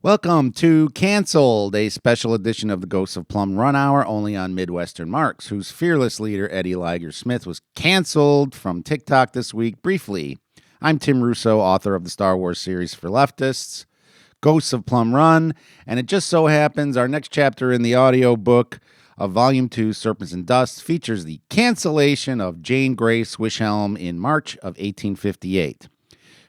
Welcome to Canceled, a special edition of the Ghosts of Plum Run Hour, only on Midwestern Marks, whose fearless leader, Eddie Liger Smith, was canceled from TikTok this week briefly. I'm Tim Russo, author of the Star Wars series for leftists, Ghosts of Plum Run, and it just so happens our next chapter in the audiobook of Volume 2, Serpents and Dust, features the cancellation of Jane Grey Swishhelm in March of 1858.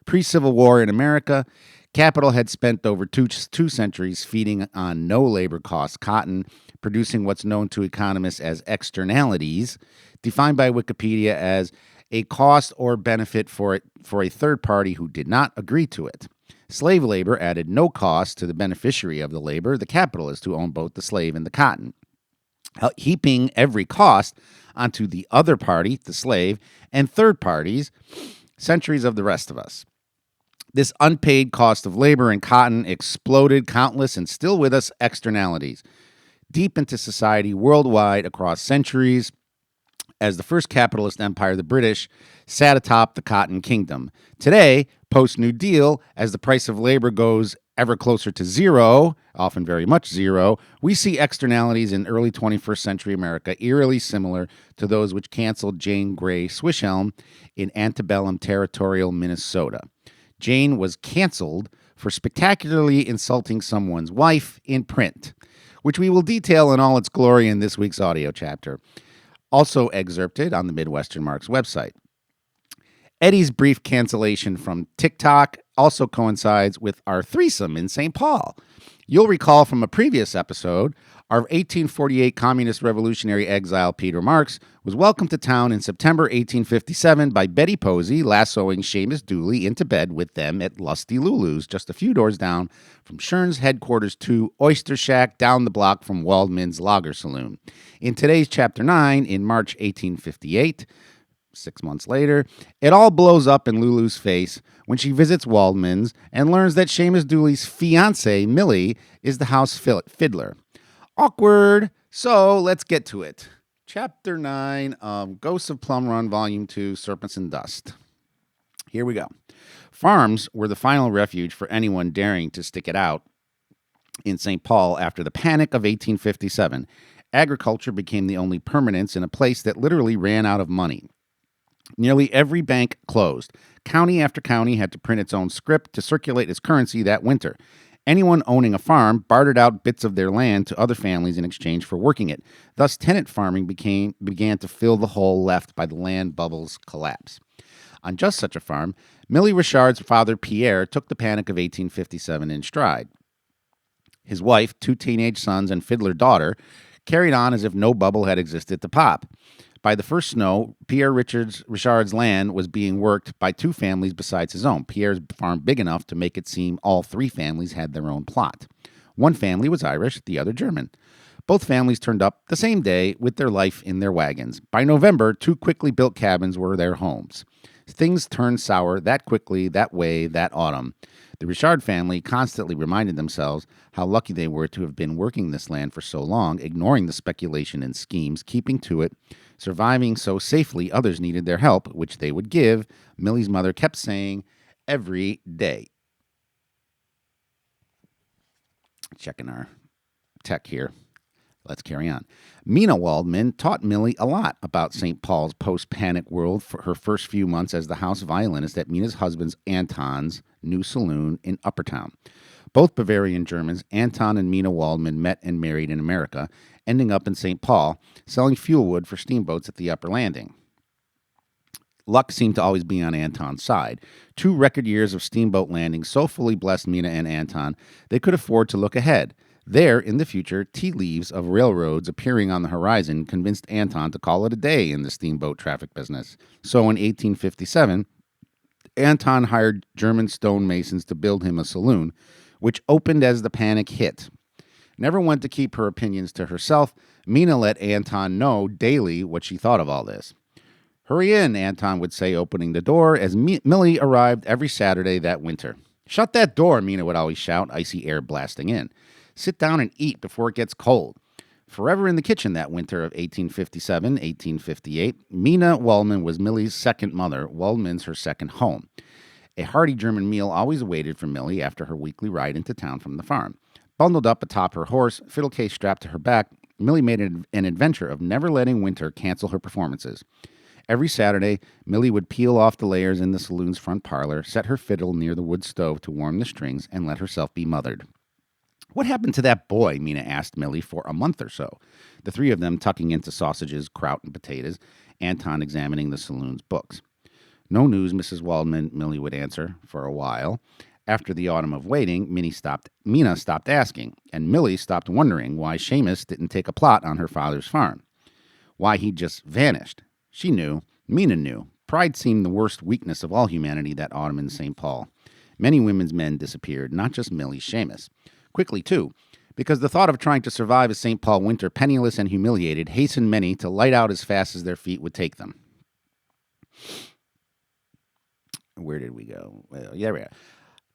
Pre-Civil War in America, capital had spent over two centuries feeding on no labor cost cotton, producing what's known to economists as externalities, defined by Wikipedia as a cost or benefit for a third party who did not agree to it. Slave labor added no cost to the beneficiary of the labor, the capitalist who owned both the slave and the cotton, heaping every cost onto the other party, the slave, and third parties, centuries of the rest of us. This unpaid cost of labor and cotton exploded countless and still with us externalities deep into society worldwide across centuries as the first capitalist empire, the British, sat atop the cotton kingdom. Today, post-New Deal, as the price of labor goes ever closer to zero, often very much zero, we see externalities in early 21st century America eerily similar to those which canceled Jane Grey Swishhelm in antebellum territorial Minnesota. Jane was canceled for spectacularly insulting someone's wife in print, which we will detail in all its glory in this week's audio chapter, also excerpted on the Midwestern Marks website. Eddie's brief cancellation from TikTok also coincides with our threesome in St. Paul. You'll recall from a previous episode, our 1848 communist revolutionary exile Peter Marks was welcomed to town in September 1857 by Betty Posey, lassoing Seamus Dooley into bed with them at Lusty Lulu's, just a few doors down from Shern's headquarters to Oyster Shack down the block from Waldman's Lager Saloon. In today's Chapter 9, in March 1858, 6 months later, it all blows up in Lulu's face when she visits Waldman's and learns that Seamus Dooley's fiancée, Millie, is the house fiddler. Awkward. So let's get to it. Chapter 9 of Ghosts of Plum Run, Volume 2, Serpents and Dust. Here we go. Farms were the final refuge for anyone daring to stick it out in St. Paul after the Panic of 1857. Agriculture became the only permanence in a place that literally ran out of money. Nearly every bank closed. County after county had to print its own scrip to circulate its currency that winter. Anyone owning a farm bartered out bits of their land to other families in exchange for working it. Thus, tenant farming began to fill the hole left by the land bubble's collapse. On just such a farm, Millie Richard's father, Pierre, took the Panic of 1857 in stride. His wife, 2 teenage sons, and fiddler daughter carried on as if no bubble had existed to pop. By the first snow, Pierre Richard's land was being worked by 2 families besides his own. Pierre's farm big enough to make it seem all 3 families had their own plot. One family was Irish, the other German. Both families turned up the same day with their life in their wagons. By November, 2 quickly built cabins were their homes. Things turned sour that quickly, that way, that autumn. The Richard family constantly reminded themselves how lucky they were to have been working this land for so long, ignoring the speculation and schemes, keeping to it, surviving so safely others needed their help, which they would give, Millie's mother kept saying, every day. Checking our tech here. Let's carry on. Mina Waldman taught Millie a lot about St. Paul's post-panic world for her first few months as the house violinist at Mina's husband's Anton's new saloon in Uppertown. Both Bavarian Germans, Anton and Mina Waldman, met and married in America, ending up in St. Paul, selling fuel wood for steamboats at the Upper Landing. Luck seemed to always be on Anton's side. 2 record years of steamboat landings so fully blessed Mina and Anton, they could afford to look ahead. There, in the future, tea leaves of railroads appearing on the horizon convinced Anton to call it a day in the steamboat traffic business. So in 1857, Anton hired German stonemasons to build him a saloon, which opened as the panic hit. Never one to keep her opinions to herself, Mina let Anton know daily what she thought of all this. Hurry in, Anton would say, opening the door, as Millie arrived every Saturday that winter. Shut that door, Mina would always shout, icy air blasting in. Sit down and eat before it gets cold. Forever in the kitchen that winter of 1857, 1858, Mina Waldman was Millie's second mother, Waldman's her second home. A hearty German meal always awaited for Millie after her weekly ride into town from the farm. Bundled up atop her horse, fiddle case strapped to her back, Millie made an adventure of never letting winter cancel her performances. Every Saturday, Millie would peel off the layers in the saloon's front parlor, set her fiddle near the wood stove to warm the strings, and let herself be mothered. "What happened to that boy?" Mina asked Millie for a month or so, the three of them tucking into sausages, kraut, and potatoes, Anton examining the saloon's books. "No news, Mrs. Waldman," Millie would answer, for a while. After the autumn of waiting, Mina stopped asking, and Millie stopped wondering why Seamus didn't take a plot on her father's farm. Why he'd just vanished. She knew. Mina knew. Pride seemed the worst weakness of all humanity that autumn in St. Paul. Many women's men disappeared, not just Millie Seamus. Quickly, too, because the thought of trying to survive a St. Paul winter penniless and humiliated hastened many to light out as fast as their feet would take them. Where did we go? Well, yeah, we are.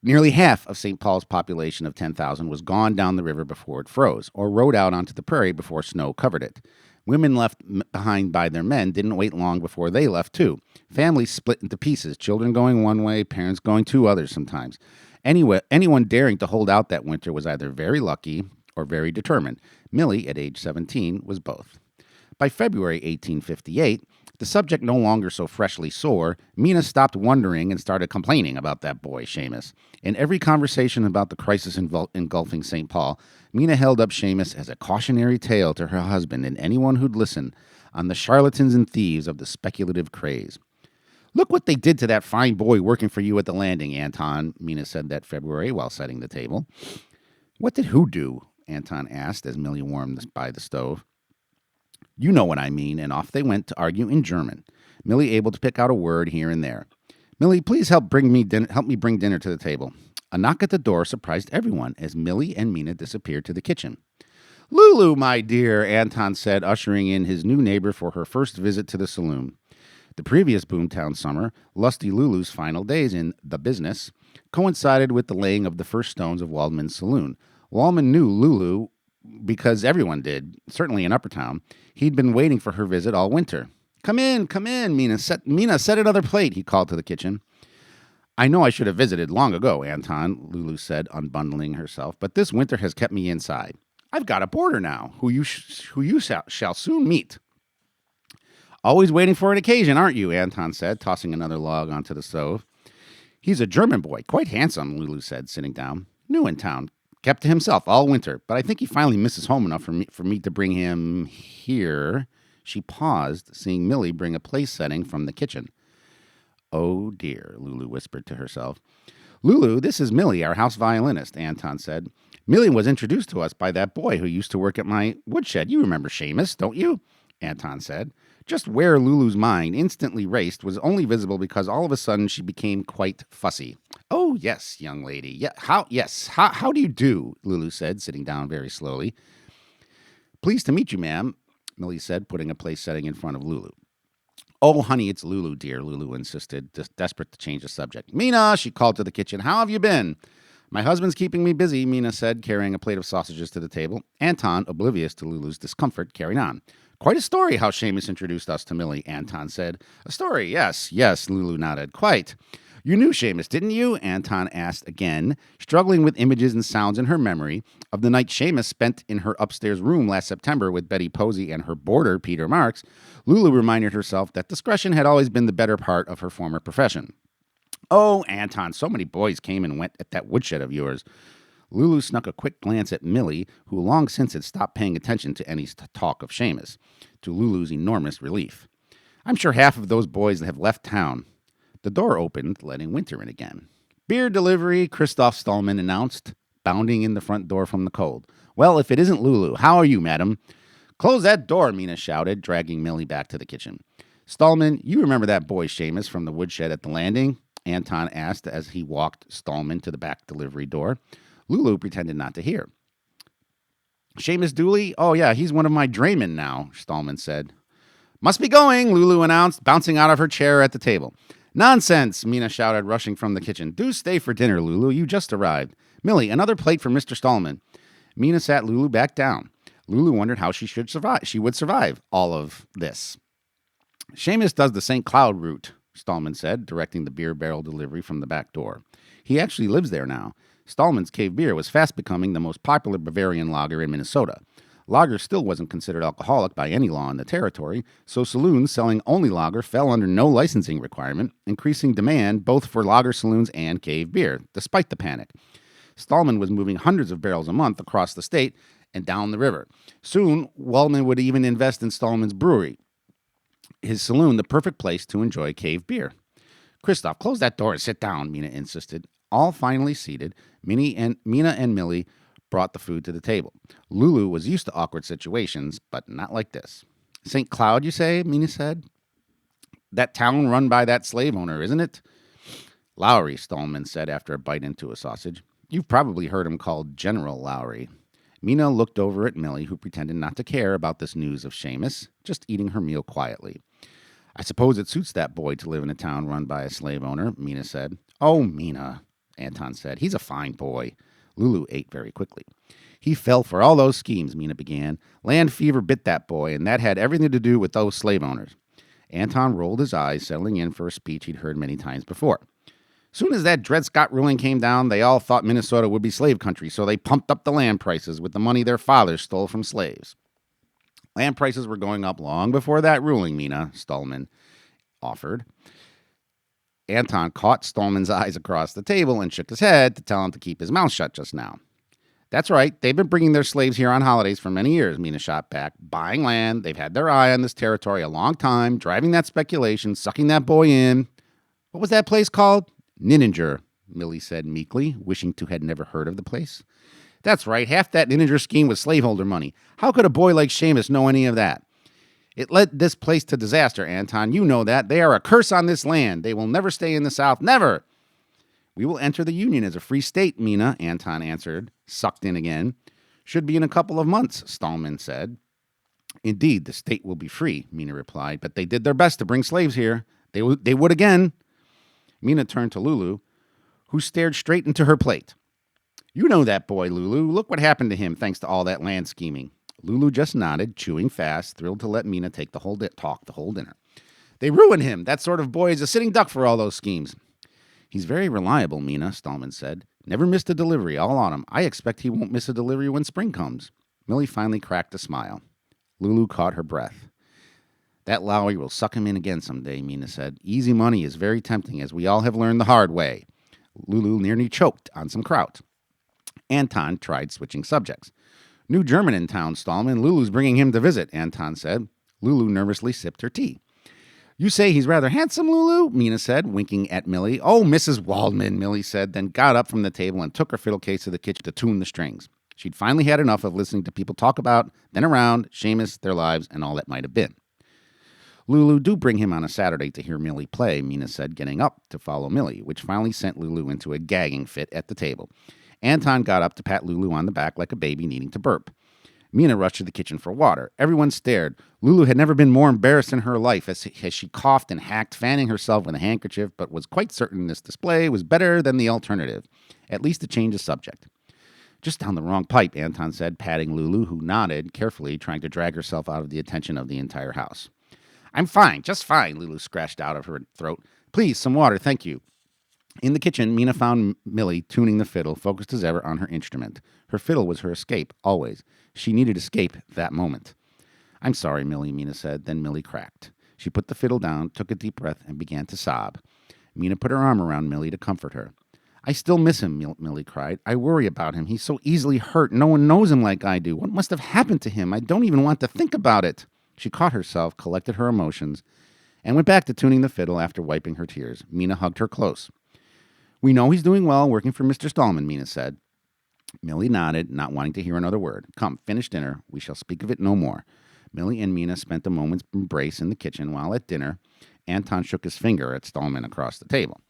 Nearly half of St. Paul's population of 10,000 was gone down the river before it froze, or rode out onto the prairie before snow covered it. Women left behind by their men didn't wait long before they left, too. Families split into pieces, children going one way, parents going two others sometimes. Anyone daring to hold out that winter was either very lucky or very determined. Millie, at age 17, was both. By February 1858, the subject no longer so freshly sore, Mina stopped wondering and started complaining about that boy, Seamus. In every conversation about the crisis engulfing St. Paul, Mina held up Seamus as a cautionary tale to her husband and anyone who'd listen on the charlatans and thieves of the speculative craze. "Look what they did to that fine boy working for you at the landing, Anton," Mina said that February while setting the table. "What did who do?" Anton asked as Millie warmed by the stove. "You know what I mean," and off they went to argue in German, Millie able to pick out a word here and there. "Millie, please help me bring dinner to the table." A knock at the door surprised everyone as Millie and Mina disappeared to the kitchen. "Lulu, my dear," Anton said, ushering in his new neighbor for her first visit to the saloon. The previous boomtown summer, Lusty Lulu's final days in the business, coincided with the laying of the first stones of Waldman's saloon. Waldman knew Lulu because everyone did, certainly in Uppertown. He'd been waiting for her visit all winter. Come in, Mina. Set another plate," he called to the kitchen. "I know I should have visited long ago, Anton," Lulu said, unbundling herself, "but this winter has kept me inside. I've got a boarder now, who you shall soon meet." "Always waiting for an occasion, aren't you?" Anton said, tossing another log onto the stove. "He's a German boy, quite handsome," Lulu said, sitting down. "New in town. Kept to himself all winter, but I think he finally misses home enough for me to bring him here." She paused, seeing Millie bring a place setting from the kitchen. "Oh, dear," Lulu whispered to herself. "Lulu, this is Millie, our house violinist," Anton said. "Millie was introduced to us by that boy who used to work at my woodshed. You remember Seamus, don't you?" Anton said. Just where Lulu's mind instantly raced was only visible because all of a sudden she became quite fussy. "Oh, yes, young lady. Yeah, how do you do?" Lulu said, sitting down very slowly. "Pleased to meet you, ma'am," Millie said, putting a place setting in front of Lulu. "Oh, honey, it's Lulu, dear," Lulu insisted, just desperate to change the subject. "Mina," she called to the kitchen, "how have you been?" "My husband's keeping me busy," Mina said, carrying a plate of sausages to the table. Anton, oblivious to Lulu's discomfort, carried on. "Quite a story how Seamus introduced us to Millie," Anton said. "A story, yes, Lulu nodded. "Quite. You knew Seamus, didn't you?" Anton asked again, struggling with images and sounds in her memory of the night Seamus spent in her upstairs room last September with Betty Posey and her boarder, Peter Marks. Lulu reminded herself that discretion had always been the better part of her former profession. "Oh, Anton, so many boys came and went at that woodshed of yours." Lulu snuck a quick glance at Millie, who long since had stopped paying attention to any talk of Seamus, to Lulu's enormous relief. "I'm sure half of those boys have left town." The door opened, letting winter in again. "Beer delivery," Christoph Stallman announced, bounding in the front door from the cold. "Well, if it isn't Lulu, how are you, madam?" "Close that door," Mina shouted, dragging Millie back to the kitchen. "Stallman, you remember that boy Seamus from the woodshed at the landing?" Anton asked as he walked Stallman to the back delivery door. Lulu pretended not to hear. "Seamus Dooley? Oh, yeah, he's one of my draymen now," Stallman said. "Must be going," Lulu announced, bouncing out of her chair at the table. "Nonsense," Mina shouted, rushing from the kitchen. "Do stay for dinner, Lulu. You just arrived. Millie, another plate for Mr. Stallman." Mina sat Lulu back down. Lulu wondered how she would survive all of this. "Seamus does the St. Cloud route," Stallman said, directing the beer barrel delivery from the back door. He actually lives there now. Stallman's Cave Beer was fast becoming the most popular Bavarian lager in Minnesota. Lager still wasn't considered alcoholic by any law in the territory, so saloons selling only lager fell under no licensing requirement, increasing demand both for lager saloons and cave beer, despite the panic. Stallman was moving hundreds of barrels a month across the state and down the river. Soon, Wellman would even invest in Stallman's brewery, his saloon the perfect place to enjoy cave beer. Christoph, close that door and sit down, Mina insisted. All finally seated, Mina and Millie brought the food to the table. Lulu was used to awkward situations, but not like this. St. Cloud, you say? Mina said. That town run by that slave owner, isn't it? Lowry, Stallman said after a bite into a sausage. You've probably heard him called General Lowry. Mina looked over at Millie, who pretended not to care about this news of Seamus, just eating her meal quietly. I suppose it suits that boy to live in a town run by a slave owner, Mina said. Oh, Mina, Anton said. He's a fine boy. Lulu ate very quickly. He fell for all those schemes, Mina began. Land fever bit that boy, and that had everything to do with those slave owners. Anton rolled his eyes, settling in for a speech he'd heard many times before. Soon as that Dred Scott ruling came down, they all thought Minnesota would be slave country, so they pumped up the land prices with the money their fathers stole from slaves. Land prices were going up long before that ruling, Mina, Stallman offered. Anton caught Stallman's eyes across the table and shook his head to tell him to keep his mouth shut just now. That's right. They've been bringing their slaves here on holidays for many years, Mina shot back. Buying land. They've had their eye on this territory a long time, driving that speculation, sucking that boy in. What was that place called? Nininger, Millie said meekly, wishing to had never heard of the place. That's right. Half that Nininger scheme was slaveholder money. How could a boy like Seamus know any of that? It led this place to disaster, Anton. You know that. They are a curse on this land. They will never stay in the South. Never. We will enter the Union as a free state, Mina, Anton answered, sucked in again. Should be in a couple of months, Stallman said. Indeed, the state will be free, Mina replied, but they did their best to bring slaves here. They would again. Mina turned to Lulu, who stared straight into her plate. You know that boy, Lulu. Look what happened to him thanks to all that land scheming. Lulu just nodded, chewing fast, thrilled to let Mina take the whole dinner. They ruined him. That sort of boy is a sitting duck for all those schemes. He's very reliable, Mina, Stallman said. Never missed a delivery all autumn. I expect he won't miss a delivery when spring comes. Millie finally cracked a smile. Lulu caught her breath. That Lowry will suck him in again someday, Mina said. Easy money is very tempting, as we all have learned the hard way. Lulu nearly choked on some kraut. Anton tried switching subjects. New German in town, Stallman. Lulu's bringing him to visit, Anton said. Lulu nervously sipped her tea. You say he's rather handsome, Lulu? Mina said, winking at Millie. Oh, Mrs. Waldman, Millie said, then got up from the table and took her fiddle case to the kitchen to tune the strings. She'd finally had enough of listening to people talk about, then around, Seamus, their lives, and all that might have been. Lulu, do bring him on a Saturday to hear Millie play, Mina said, getting up to follow Millie, which finally sent Lulu into a gagging fit at the table. Anton got up to pat Lulu on the back like a baby needing to burp. Mina rushed to the kitchen for water. Everyone stared. Lulu had never been more embarrassed in her life as she coughed and hacked, fanning herself with a handkerchief, but was quite certain this display was better than the alternative, at least to change the subject. Just down the wrong pipe, Anton said, patting Lulu, who nodded, carefully trying to drag herself out of the attention of the entire house. I'm fine, just fine, Lulu scratched out of her throat. Please, some water, thank you. In the kitchen, Mina found Millie tuning the fiddle, focused as ever on her instrument. Her fiddle was her escape, always. She needed escape that moment. I'm sorry, Millie, Mina said. Then Millie cracked. She put the fiddle down, took a deep breath, and began to sob. Mina put her arm around Millie to comfort her. I still miss him, Millie cried. I worry about him. He's so easily hurt. No one knows him like I do. What must have happened to him? I don't even want to think about it. She caught herself, collected her emotions, and went back to tuning the fiddle after wiping her tears. Mina hugged her close. We know he's doing well, working for Mr. Stallman, Mina said. Millie nodded, not wanting to hear another word. Come, finish dinner. We shall speak of it no more. Millie and Mina spent a moment's embrace in the kitchen while at dinner. Anton shook his finger at Stallman across the table.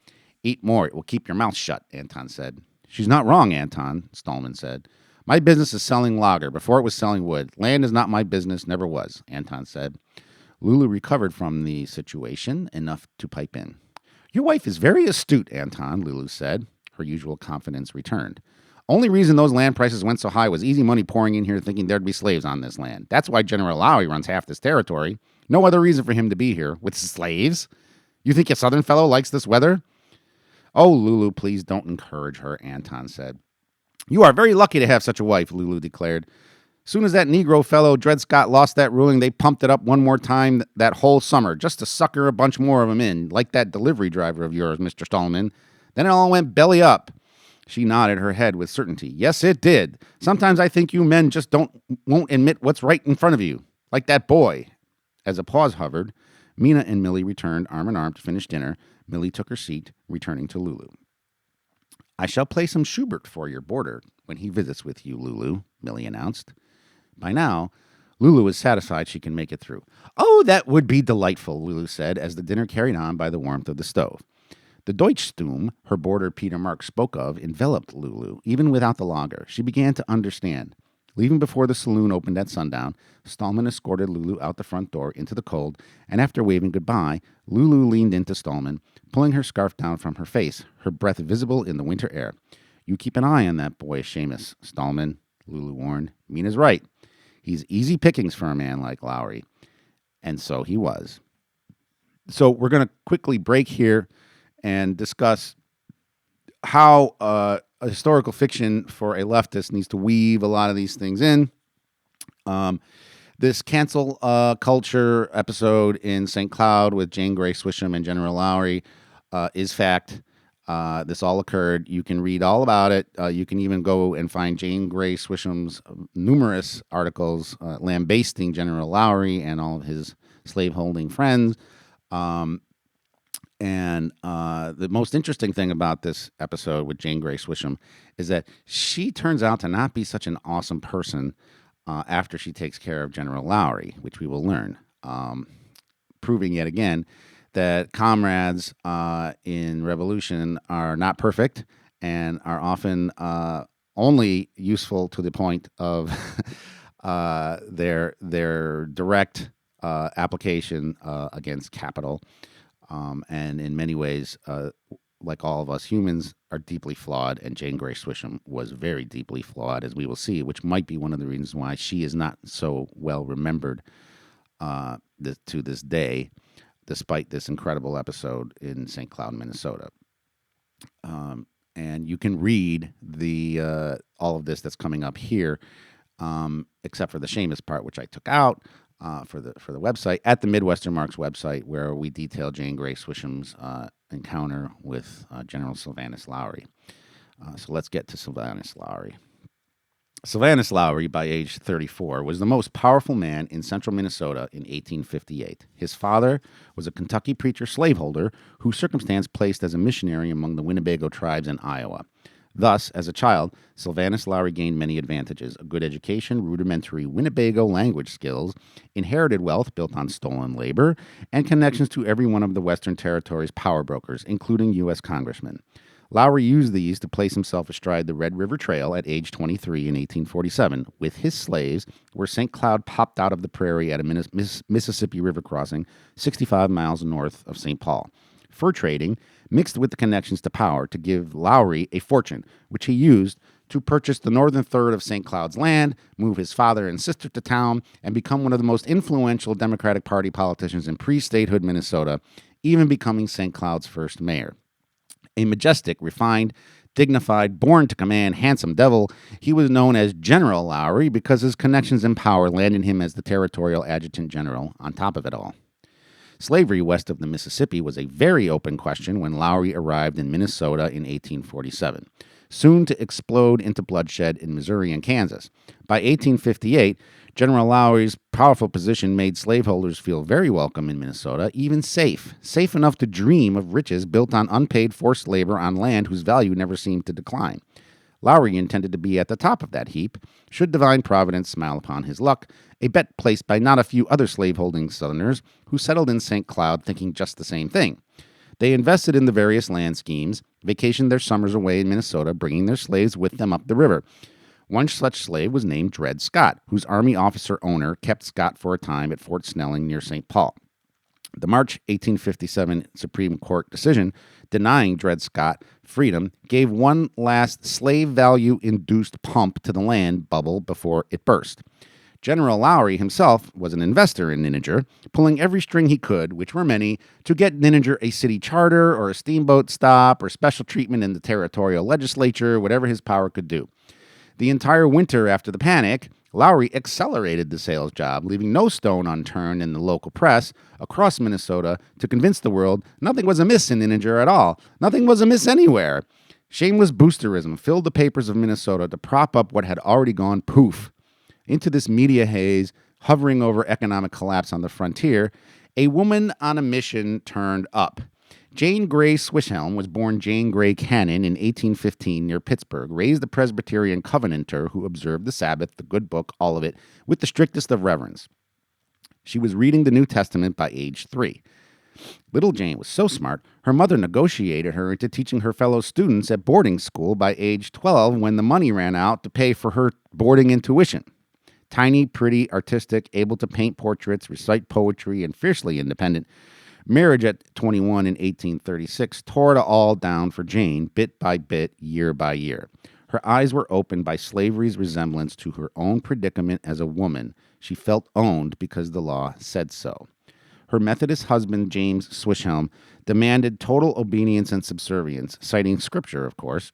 Eat more. It will keep your mouth shut, Anton said. She's not wrong, Anton, Stallman said. My business is selling lager before it was selling wood. Land is not my business, never was, Anton said. Lulu recovered from the situation enough to pipe in. Your wife is very astute, Anton, Lulu said. Her usual confidence returned. Only reason those land prices went so high was easy money pouring in here thinking there'd be slaves on this land. That's why General Lowry runs half this territory. No other reason for him to be here. With slaves? You think your southern fellow likes this weather? Oh, Lulu, please don't encourage her, Anton said. You are very lucky to have such a wife, Lulu declared. Soon as that Negro fellow, Dred Scott, lost that ruling, they pumped it up one more time that whole summer, just to sucker a bunch more of them in, like that delivery driver of yours, Mr. Stallman. Then it all went belly up. She nodded her head with certainty. Yes, it did. Sometimes I think you men just won't admit what's right in front of you, like that boy. As a pause hovered, Mina and Millie returned arm in arm to finish dinner. Millie took her seat, returning to Lulu. I shall play some Schubert for your boarder when he visits with you, Lulu, Millie announced. By now, Lulu was satisfied she can make it through. Oh, that would be delightful, Lulu said, as the dinner carried on by the warmth of the stove. The Deutschstum her boarder Peter Marks spoke of enveloped Lulu, even without the lager. She began to understand. Leaving before the saloon opened at sundown, Stallman escorted Lulu out the front door into the cold, and after waving goodbye, Lulu leaned into Stallman, pulling her scarf down from her face, her breath visible in the winter air. You keep an eye on that boy, Seamus, Stallman, Lulu warned. Mina's right. He's easy pickings for a man like Lowry. And so he was. So we're going to quickly break here and discuss how a historical fiction for a leftist needs to weave a lot of these things in. This cancel culture episode in St. Cloud with Jane Grey Swisham and General Lowry is fact. This all occurred. You can read all about it. You can even go and find Jane Grey Swisham's numerous articles lambasting General Lowry and all of his slaveholding friends. And the most interesting thing about this episode with Jane Grey Swisham is that she turns out to not be such an awesome person after she takes care of General Lowry, which we will learn, proving yet again that comrades in revolution are not perfect and are often only useful to the point of their direct application against capital. And in many ways, like all of us humans, are deeply flawed, and Jane Grey Swisham was very deeply flawed, as we will see, which might be one of the reasons why she is not so well remembered to this day, despite this incredible episode in St. Cloud, Minnesota. And you can read the all of this that's coming up here, except for the Seamus part, which I took out. For the website, at the Midwestern Marks website, where we detail Jane Grey Swisham's encounter with General Sylvanus Lowry. So let's get to Sylvanus Lowry. Sylvanus Lowry, by age 34, was the most powerful man in central Minnesota in 1858. His father was a Kentucky preacher slaveholder whose circumstance placed as a missionary among the Winnebago tribes in Iowa. Thus, as a child, Sylvanus Lowry gained many advantages: a good education, rudimentary Winnebago language skills, inherited wealth built on stolen labor, and connections to every one of the Western Territory's power brokers, including U.S. congressmen. Lowry used these to place himself astride the Red River Trail at age 23 in 1847 with his slaves, where St. Cloud popped out of the prairie at a Mississippi River crossing 65 miles north of St. Paul. Fur trading mixed with the connections to power to give Lowry a fortune, which he used to purchase the northern third of St. Cloud's land, move his father and sister to town, and become one of the most influential Democratic Party politicians in pre-statehood Minnesota, even becoming St. Cloud's first mayor. A majestic, refined, dignified, born to command, handsome devil, he was known as General Lowry because his connections and power landed him as the territorial adjutant general on top of it all. Slavery west of the Mississippi was a very open question when Lowry arrived in Minnesota in 1847, soon to explode into bloodshed in Missouri and Kansas. By 1858, General Lowry's powerful position made slaveholders feel very welcome in Minnesota, even safe enough to dream of riches built on unpaid forced labor on land whose value never seemed to decline. Lowry intended to be at the top of that heap, should divine providence smile upon his luck, a bet placed by not a few other slaveholding Southerners who settled in St. Cloud thinking just the same thing. They invested in the various land schemes, vacationed their summers away in Minnesota, bringing their slaves with them up the river. One such slave was named Dred Scott, whose Army officer owner kept Scott for a time at Fort Snelling near St. Paul. The March 1857 Supreme Court decision denying Dred Scott freedom gave one last slave value-induced pump to the land bubble before it burst. General Lowry himself was an investor in Nininger, pulling every string he could, which were many, to get Nininger a city charter or a steamboat stop or special treatment in the territorial legislature, whatever his power could do. The entire winter after the panic, Lowry accelerated the sales job, leaving no stone unturned in the local press across Minnesota to convince the world nothing was amiss in Nininger at all. Nothing was amiss anywhere. Shameless boosterism filled the papers of Minnesota to prop up what had already gone poof. Into this media haze, hovering over economic collapse on the frontier, a woman on a mission turned up. Jane Grey Swishhelm was born Jane Grey Cannon in 1815 near Pittsburgh, raised a Presbyterian Covenanter who observed the Sabbath, the good book, all of it, with the strictest of reverence. She was reading the New Testament by age 3. Little Jane was so smart, her mother negotiated her into teaching her fellow students at boarding school by age 12 when the money ran out to pay for her boarding and tuition. Tiny, pretty, artistic, able to paint portraits, recite poetry, and fiercely independent, marriage at 21 in 1836 tore it all down for Jane, bit by bit, year by year. Her eyes were opened by slavery's resemblance to her own predicament as a woman. She felt owned because the law said so. Her Methodist husband, James Swishhelm, demanded total obedience and subservience, citing scripture, of course,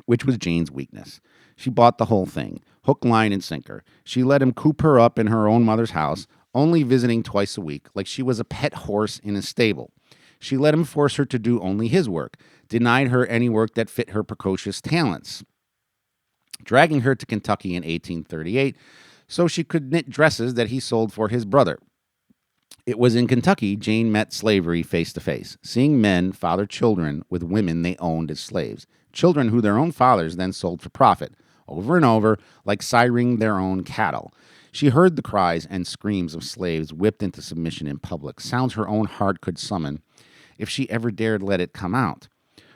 which was Jane's weakness. She bought the whole thing, hook, line, and sinker. She let him coop her up in her own mother's house, only visiting twice a week, like she was a pet horse in a stable. She let him force her to do only his work, denied her any work that fit her precocious talents, dragging her to Kentucky in 1838 so she could knit dresses that he sold for his brother. It was in Kentucky Jane met slavery face to face, seeing men father children with women they owned as slaves, children who their own fathers then sold for profit, over and over, like siring their own cattle. She heard the cries and screams of slaves whipped into submission in public, sounds her own heart could summon if she ever dared let it come out.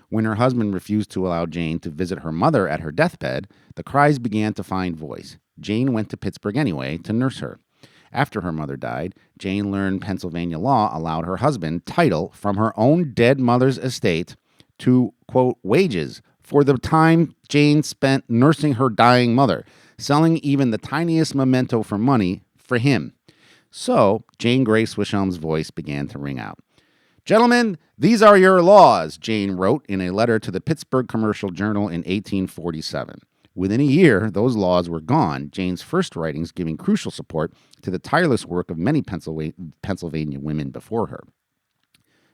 When her husband refused to allow Jane to visit her mother at her deathbed, the cries began to find voice. Jane went to Pittsburgh anyway to nurse her. After her mother died, Jane learned Pennsylvania law allowed her husband title from her own dead mother's estate to, quote, wages for the time Jane spent nursing her dying mother, selling even the tiniest memento for money for him. So Jane Grey Swishhelm's voice began to ring out. Gentlemen, these are your laws, Jane wrote in a letter to the Pittsburgh Commercial Journal in 1847. Within a year, those laws were gone, Jane's first writings giving crucial support to the tireless work of many Pennsylvania women before her.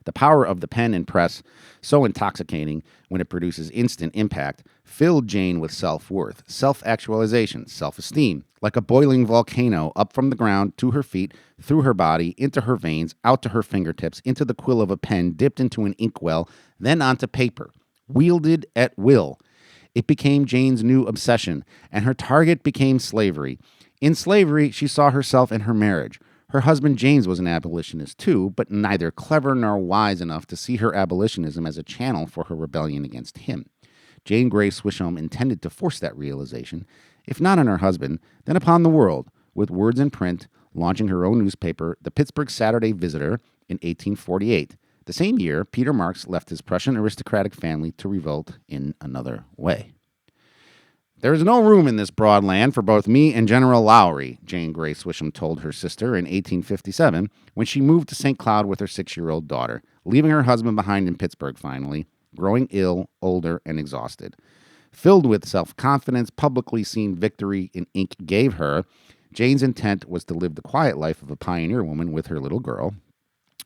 The power of the pen and press, so intoxicating when it produces instant impact, filled Jane with self-worth, self-actualization, self-esteem, like a boiling volcano up from the ground to her feet, through her body, into her veins, out to her fingertips, into the quill of a pen, dipped into an inkwell, then onto paper, wielded at will. It became Jane's new obsession, and her target became slavery. In slavery, she saw herself in her marriage. Her husband James was an abolitionist too, but neither clever nor wise enough to see her abolitionism as a channel for her rebellion against him. Jane Grey Swishhelm intended to force that realization, if not on her husband, then upon the world, with words in print, launching her own newspaper, the Pittsburgh Saturday Visitor, in 1848. The same year, Peter Marx left his Prussian aristocratic family to revolt in another way. There is no room in this broad land for both me and General Lowry, Jane Grey Swishhelm told her sister in 1857 when she moved to St. Cloud with her 6-year-old daughter, leaving her husband behind in Pittsburgh finally, growing ill, older, and exhausted. Filled with self-confidence, publicly seen victory in ink gave her, Jane's intent was to live the quiet life of a pioneer woman with her little girl,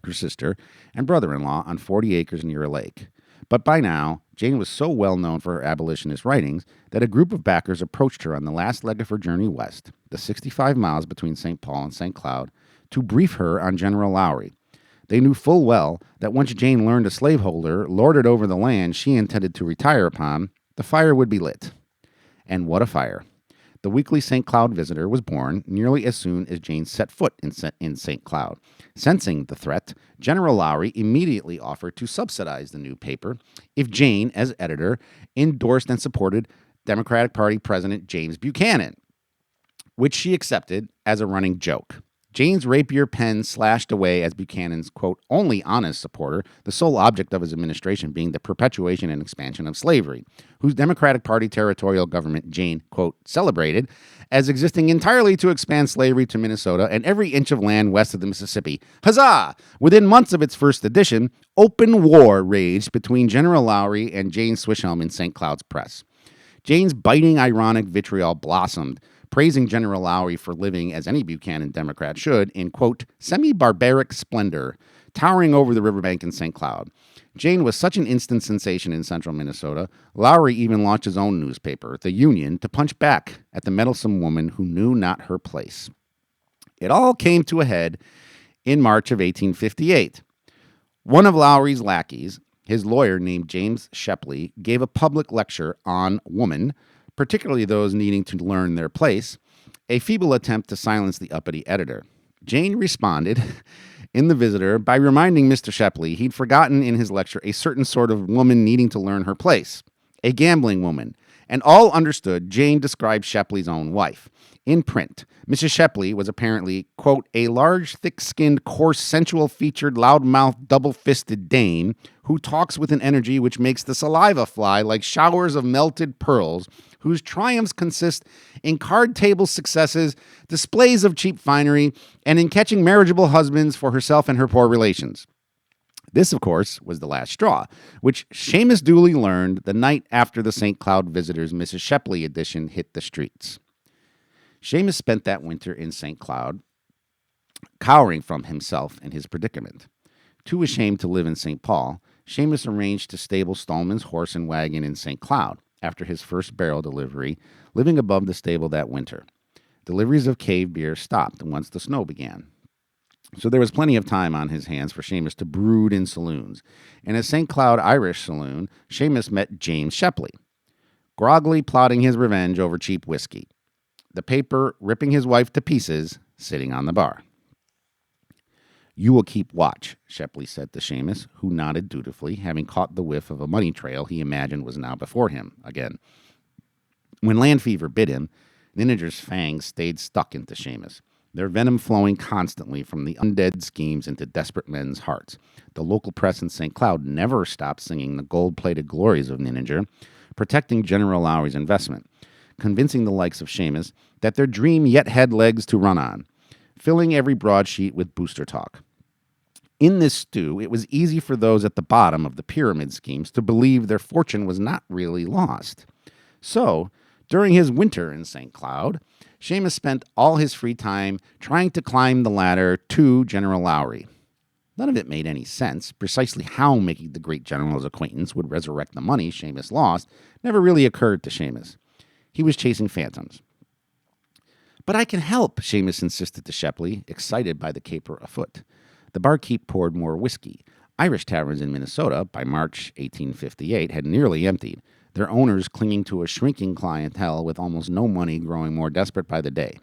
her sister, and brother-in-law on 40 acres near a lake. But by now, Jane was so well known for her abolitionist writings that a group of backers approached her on the last leg of her journey west, the 65 miles between St. Paul and St. Cloud, to brief her on General Lowry. They knew full well that once Jane learned a slaveholder lorded over the land she intended to retire upon, the fire would be lit. And what a fire. The weekly St. Cloud Visitor was born nearly as soon as Jane set foot in St. Cloud. Sensing the threat, General Lowry immediately offered to subsidize the new paper if Jane, as editor, endorsed and supported Democratic Party President James Buchanan, which she accepted as a running joke. Jane's rapier pen slashed away as Buchanan's, quote, only honest supporter, the sole object of his administration being the perpetuation and expansion of slavery, whose Democratic Party territorial government Jane, quote, celebrated as existing entirely to expand slavery to Minnesota and every inch of land west of the Mississippi. Huzzah! Within months of its first edition, open war raged between General Lowry and Jane Swishhelm in St. Cloud's press. Jane's biting, ironic vitriol blossomed, praising General Lowry for living, as any Buchanan Democrat should, in, quote, semi-barbaric splendor, towering over the riverbank in St. Cloud. Jane was such an instant sensation in central Minnesota, Lowry even launched his own newspaper, The Union, to punch back at the meddlesome woman who knew not her place. It all came to a head in March of 1858. One of Lowry's lackeys, his lawyer named James Shepley, gave a public lecture on woman, particularly those needing to learn their place, a feeble attempt to silence the uppity editor. Jane responded in The Visitor by reminding Mr. Shepley he'd forgotten in his lecture a certain sort of woman needing to learn her place, a gambling woman, and all understood Jane described Shepley's own wife. In print, Mrs. Shepley was apparently, quote, a large, thick-skinned, coarse, sensual-featured, loud-mouthed, double-fisted dame who talks with an energy which makes the saliva fly like showers of melted pearls, whose triumphs consist in card-table successes, displays of cheap finery, and in catching marriageable husbands for herself and her poor relations. This, of course, was the last straw, which Seamus duly learned the night after the St. Cloud Visitor's Mrs. Shepley edition hit the streets. Seamus spent that winter in St. Cloud, cowering from himself and his predicament. Too ashamed to live in St. Paul, Seamus arranged to stable Stallman's horse and wagon in St. Cloud after his first barrel delivery, living above the stable that winter. Deliveries of cave beer stopped once the snow began. So there was plenty of time on his hands for Seamus to brood in saloons. In a St. Cloud Irish saloon, Seamus met James Shepley, groggily plotting his revenge over cheap whiskey. The paper ripping his wife to pieces, sitting on the bar. You will keep watch, Shepley said to Seamus, who nodded dutifully, having caught the whiff of a money trail he imagined was now before him again. When land fever bit him, Nininger's fangs stayed stuck into Seamus, their venom flowing constantly from the undead schemes into desperate men's hearts. The local press in St. Cloud never stopped singing the gold-plated glories of Nininger, protecting General Lowry's investment, convincing the likes of Seamus that their dream yet had legs to run on, filling every broadsheet with booster talk. In this stew, it was easy for those at the bottom of the pyramid schemes to believe their fortune was not really lost. So, during his winter in St. Cloud, Seamus spent all his free time trying to climb the ladder to General Lowry. None of it made any sense. Precisely how making the great general's acquaintance would resurrect the money Seamus lost never really occurred to Seamus. He was chasing phantoms. But I can help, Seamus insisted to Shepley, excited by the caper afoot. The barkeep poured more whiskey. Irish taverns in Minnesota, by March 1858, had nearly emptied, their owners clinging to a shrinking clientele with almost no money growing more desperate by the day.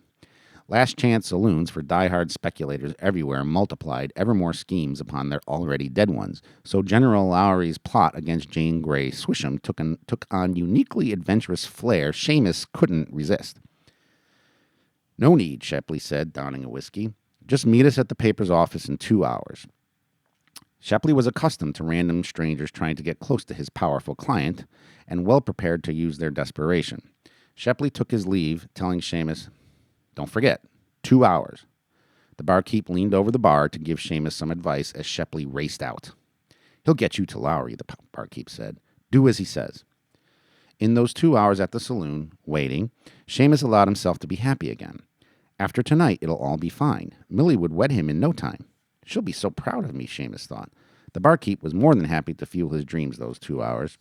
Last-chance saloons for die-hard speculators everywhere multiplied ever more schemes upon their already dead ones, so General Lowry's plot against Jane Grey Swisham took on uniquely adventurous flair Seamus couldn't resist. No need, Shepley said, downing a whiskey. Just meet us at the paper's office in 2 hours. Shepley was accustomed to random strangers trying to get close to his powerful client, and well prepared to use their desperation. Shepley took his leave, telling Seamus, don't forget, 2 hours. The barkeep leaned over the bar to give Seamus some advice as Shepley raced out. He'll get you to Lowry, the barkeep said. Do as he says. In those 2 hours at the saloon, waiting, Seamus allowed himself to be happy again. After tonight, it'll all be fine. Millie would wed him in no time. She'll be so proud of me, Seamus thought. The barkeep was more than happy to fuel his dreams those 2 hours.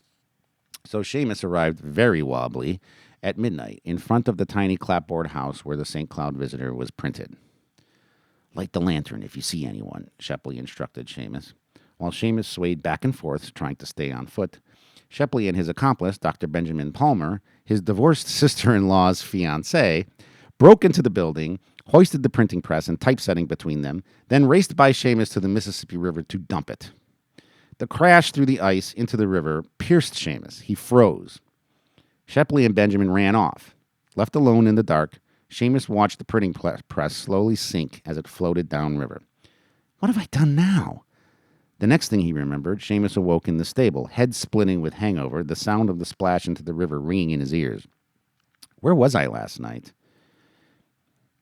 So Seamus arrived very wobbly at midnight in front of the tiny clapboard house where the St. Cloud Visitor was printed. Light the lantern if you see anyone, Shepley instructed Seamus. While Seamus swayed back and forth, trying to stay on foot, Shepley and his accomplice, Dr. Benjamin Palmer, his divorced sister-in-law's fiancé, broke into the building, hoisted the printing press and typesetting between them, then raced by Seamus to the Mississippi River to dump it. The crash through the ice into the river pierced Seamus. He froze. Shepley and Benjamin ran off. Left alone in the dark, Seamus watched the printing press slowly sink as it floated downriver. What have I done now? The next thing he remembered, Seamus awoke in the stable, head splitting with hangover, the sound of the splash into the river ringing in his ears. Where was I last night?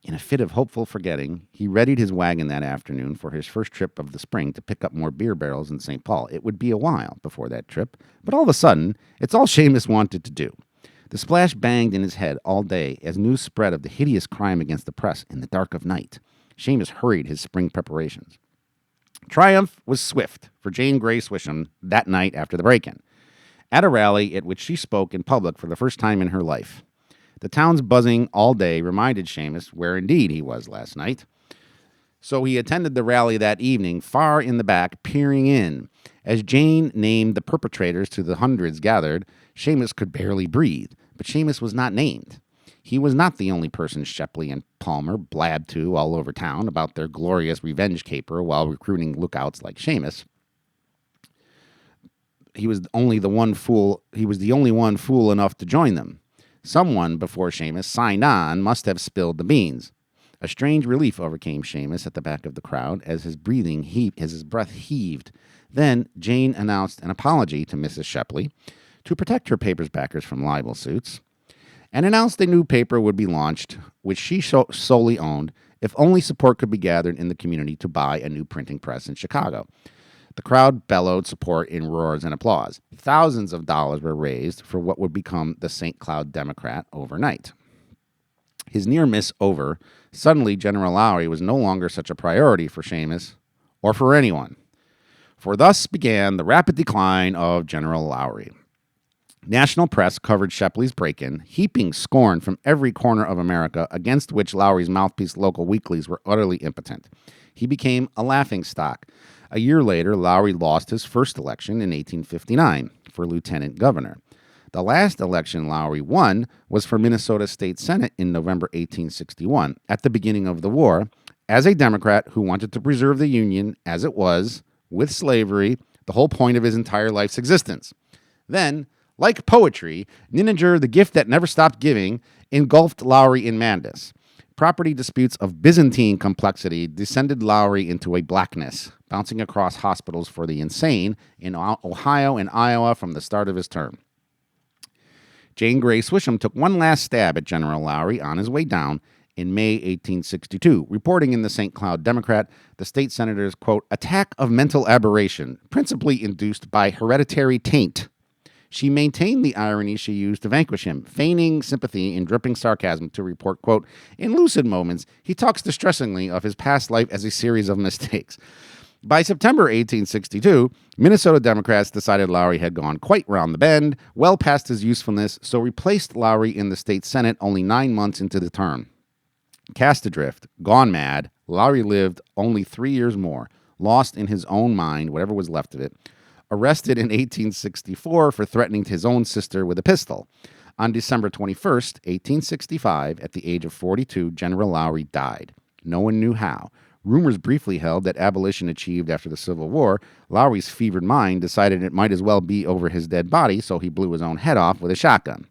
In a fit of hopeful forgetting, he readied his wagon that afternoon for his first trip of the spring to pick up more beer barrels in St. Paul. It would be a while before that trip, but all of a sudden, it's all Seamus wanted to do. The splash banged in his head all day as news spread of the hideous crime against the press in the dark of night. Seamus hurried his spring preparations. Triumph was swift for Jane Grey Swisham that night after the break-in, at a rally at which she spoke in public for the first time in her life. The town's buzzing all day reminded Seamus where indeed he was last night. So he attended the rally that evening, far in the back, peering in. As Jane named the perpetrators to the hundreds gathered, Seamus could barely breathe. But Seamus was not named. He was not the only person Shepley and Palmer blabbed to all over town about their glorious revenge caper while recruiting lookouts like Seamus. He was the only one fool enough to join them. Someone before Seamus signed on must have spilled the beans. A strange relief overcame Seamus at the back of the crowd as his breath heaved. Then Jane announced an apology to Mrs. Shepley to protect her paper's backers from libel suits, and announced a new paper would be launched, which she solely owned, if only support could be gathered in the community to buy a new printing press in Chicago. The crowd bellowed support in roars and applause. Thousands of dollars were raised for what would become the St. Cloud Democrat overnight. His near miss over, suddenly General Lowry was no longer such a priority for Seamus or for anyone. For thus began the rapid decline of General Lowry. National press covered Shepley's break-in, heaping scorn from every corner of America against which Lowry's mouthpiece local weeklies were utterly impotent. He became a laughingstock. A year later, Lowry lost his first election in 1859 for lieutenant governor. The last election Lowry won was for Minnesota State Senate in November 1861, at the beginning of the war, as a Democrat who wanted to preserve the Union as it was, with slavery, the whole point of his entire life's existence. Then, like poetry, Nininger, the gift that never stopped giving, engulfed Lowry in madness. Property disputes of Byzantine complexity descended Lowry into a blackness, bouncing across hospitals for the insane in Ohio and Iowa from the start of his term. Jane Grey Swisham took one last stab at General Lowry on his way down in May 1862, reporting in the St. Cloud Democrat the state senator's, quote, attack of mental aberration, principally induced by hereditary taint. She maintained the irony she used to vanquish him, feigning sympathy and dripping sarcasm to report, quote, in lucid moments, he talks distressingly of his past life as a series of mistakes. By September 1862, Minnesota Democrats decided Lowry had gone quite round the bend, well past his usefulness, so replaced Lowry in the state Senate only 9 months into the term. Cast adrift, gone mad, Lowry lived only 3 years more, lost in his own mind, whatever was left of it, arrested in 1864 for threatening his own sister with a pistol. On December 21st, 1865, at the age of 42, General Lowry died. No one knew how. Rumors briefly held that abolition achieved after the Civil War. Lowry's fevered mind decided it might as well be over his dead body, so he blew his own head off with a shotgun.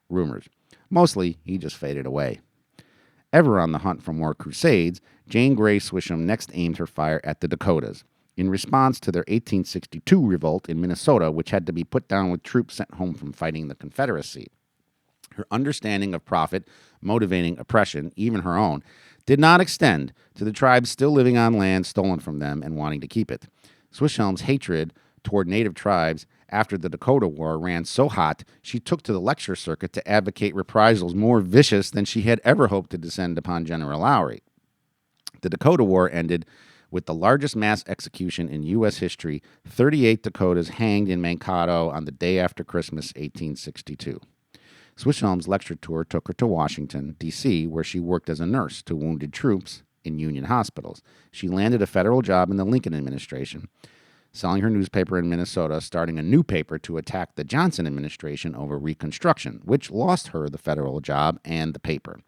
Rumors. Mostly, he just faded away. Ever on the hunt for more crusades, Jane Grey Swisham next aimed her fire at the Dakotas, in response to their 1862 revolt in Minnesota, which had to be put down with troops sent home from fighting the Confederacy. Her understanding of profit, motivating oppression, even her own, did not extend to the tribes still living on land stolen from them and wanting to keep it. Swisham's hatred toward native tribes after the Dakota War ran so hot, she took to the lecture circuit to advocate reprisals more vicious than she had ever hoped to descend upon General Lowry. The Dakota War ended with the largest mass execution in U.S. history, 38 Dakotas hanged in Mankato on the day after Christmas, 1862. Swisham's lecture tour took her to Washington, D.C., where she worked as a nurse to wounded troops in Union hospitals. She landed a federal job in the Lincoln administration, selling her newspaper in Minnesota, starting a new paper to attack the Johnson administration over Reconstruction, which lost her the federal job and the paper.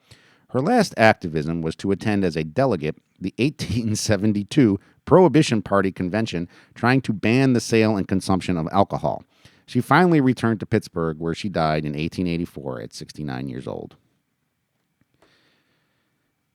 Her last activism was to attend as a delegate the 1872 Prohibition Party convention trying to ban the sale and consumption of alcohol. She finally returned to Pittsburgh, where she died in 1884 at 69 years old.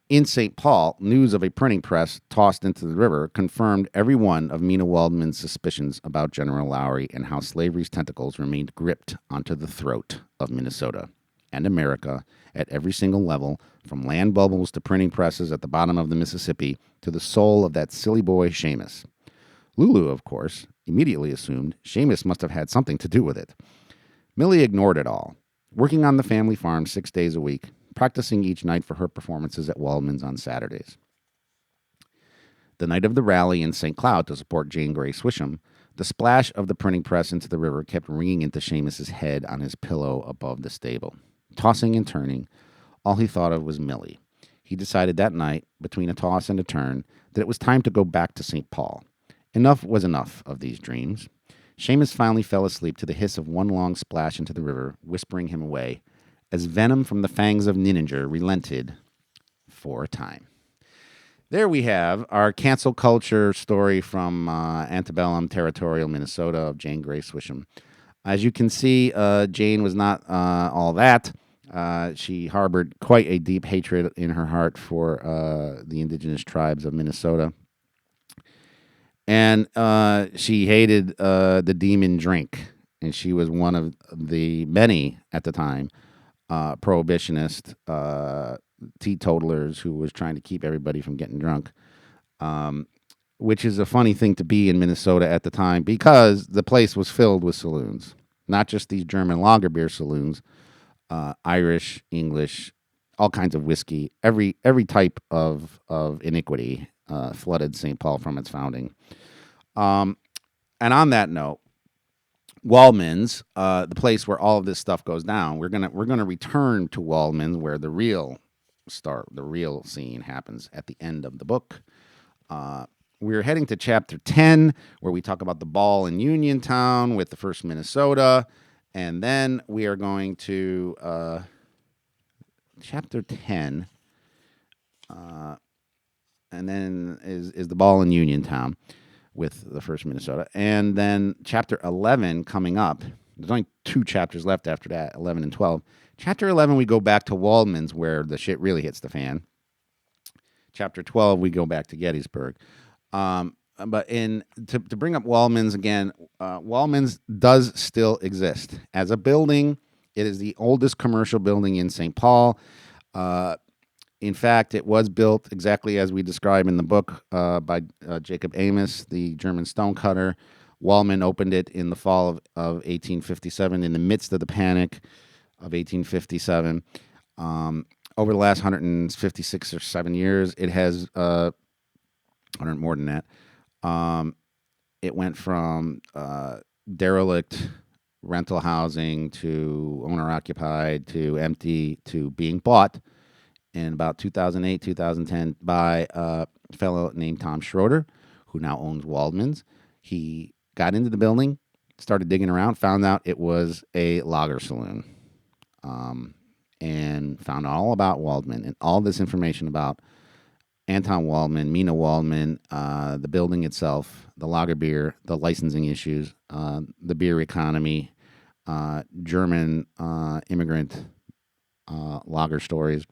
In St. Paul, news of a printing press tossed into the river confirmed every one of Mina Waldman's suspicions about General Lowry and how slavery's tentacles remained gripped onto the throat of Minnesota and America at every single level, from land bubbles to printing presses at the bottom of the Mississippi to the soul of that silly boy Seamus. Lulu, of course, immediately assumed Seamus must have had something to do with it. Millie ignored it all, working on the family farm 6 days a week, practicing each night for her performances at Waldman's on Saturdays. The night of the rally in St. Cloud to support Jane Grey Swisham, the splash of the printing press into the river kept ringing into Seamus's head on his pillow above the stable. Tossing and turning, all he thought of was Millie. He decided that night, between a toss and a turn, that it was time to go back to St. Paul. Enough was enough of these dreams. Seamus finally fell asleep to the hiss of one long splash into the river, whispering him away, as venom from the fangs of Nininger relented for a time. There we have our cancel culture story from antebellum territorial Minnesota of Jane Grey Swisham. As you can see, Jane was not all that. She harbored quite a deep hatred in her heart for the indigenous tribes of Minnesota. And she hated the demon drink. And she was one of the many at the time prohibitionist teetotalers who was trying to keep everybody from getting drunk, which is a funny thing to be in Minnesota at the time because the place was filled with saloons, not just these German lager beer saloons, Irish, English, all kinds of whiskey, every type of iniquity flooded St. Paul from its founding. And on that note, Waldman's, the place where all of this stuff goes down, we're gonna return to Waldman's, where the real scene happens at the end of the book. We're heading to chapter 10, where we talk about the ball in Uniontown with the first Minnesota, and then we are going to chapter 10, and then is the ball in Uniontown with the first Minnesota. And then chapter 11 coming up. There's only 2 chapters left after that, 11 and 12. Chapter 11, we go back to Waldman's, where the shit really hits the fan. Chapter 12, we go back to Gettysburg. But to bring up Waldman's again, Waldman's does still exist. As a building, it is the oldest commercial building in St. Paul. In fact, it was built exactly as we describe in the book by Jacob Amos, the German stonecutter. Waldman opened it in the fall of 1857 in the midst of the panic of 1857. Over the last 156 or 7 years, it has 100 more than that. It went from derelict rental housing to owner-occupied to empty to being bought in about 2008, 2010 by a fellow named Tom Schroeder, who now owns Waldman's. He got into the building, started digging around, found out it was a lager saloon, and found all about Waldman and all this information about Anton Waldman, Mina Waldman, the building itself, the lager beer, the licensing issues, the beer economy, German immigrant lager stories,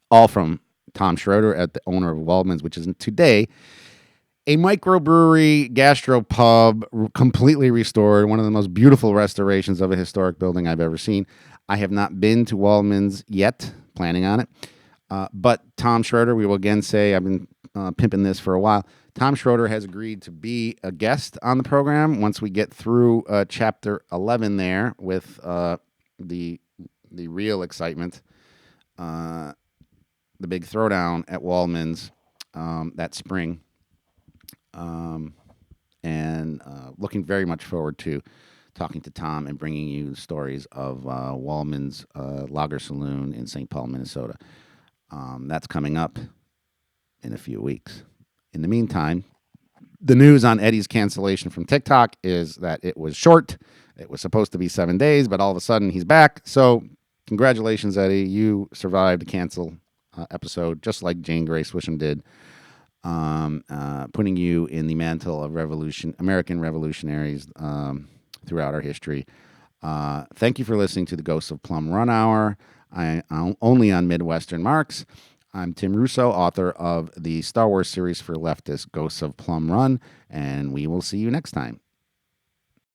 all from Tom Schroeder, at the owner of Waldman's, which is today a microbrewery, gastropub, completely restored, one of the most beautiful restorations of a historic building I've ever seen. I have not been to Waldman's yet, planning on it. But Tom Schroeder, we will again say, I've been pimping this for a while. Tom Schroeder has agreed to be a guest on the program once we get through chapter 11 there with the real excitement, the big throwdown at Waldman's that spring. And looking very much forward to talking to Tom and bringing you stories of Waldman's Lager Saloon in St. Paul, Minnesota. That's coming up in a few weeks. In the meantime, the news on Eddie's cancellation from TikTok is that it was short. It was supposed to be 7 days, but all of a sudden he's back. So congratulations, Eddie. You survived a cancel episode, just like Jane Grey Swisham did, putting you in the mantle of American revolutionaries throughout our history. Thank you for listening to the Ghosts of Plum Run Hour. I'm only on Midwestern Marks. I'm Tim Russo, author of the Star Wars series for leftists, Ghosts of Plum Run, and we will see you next time.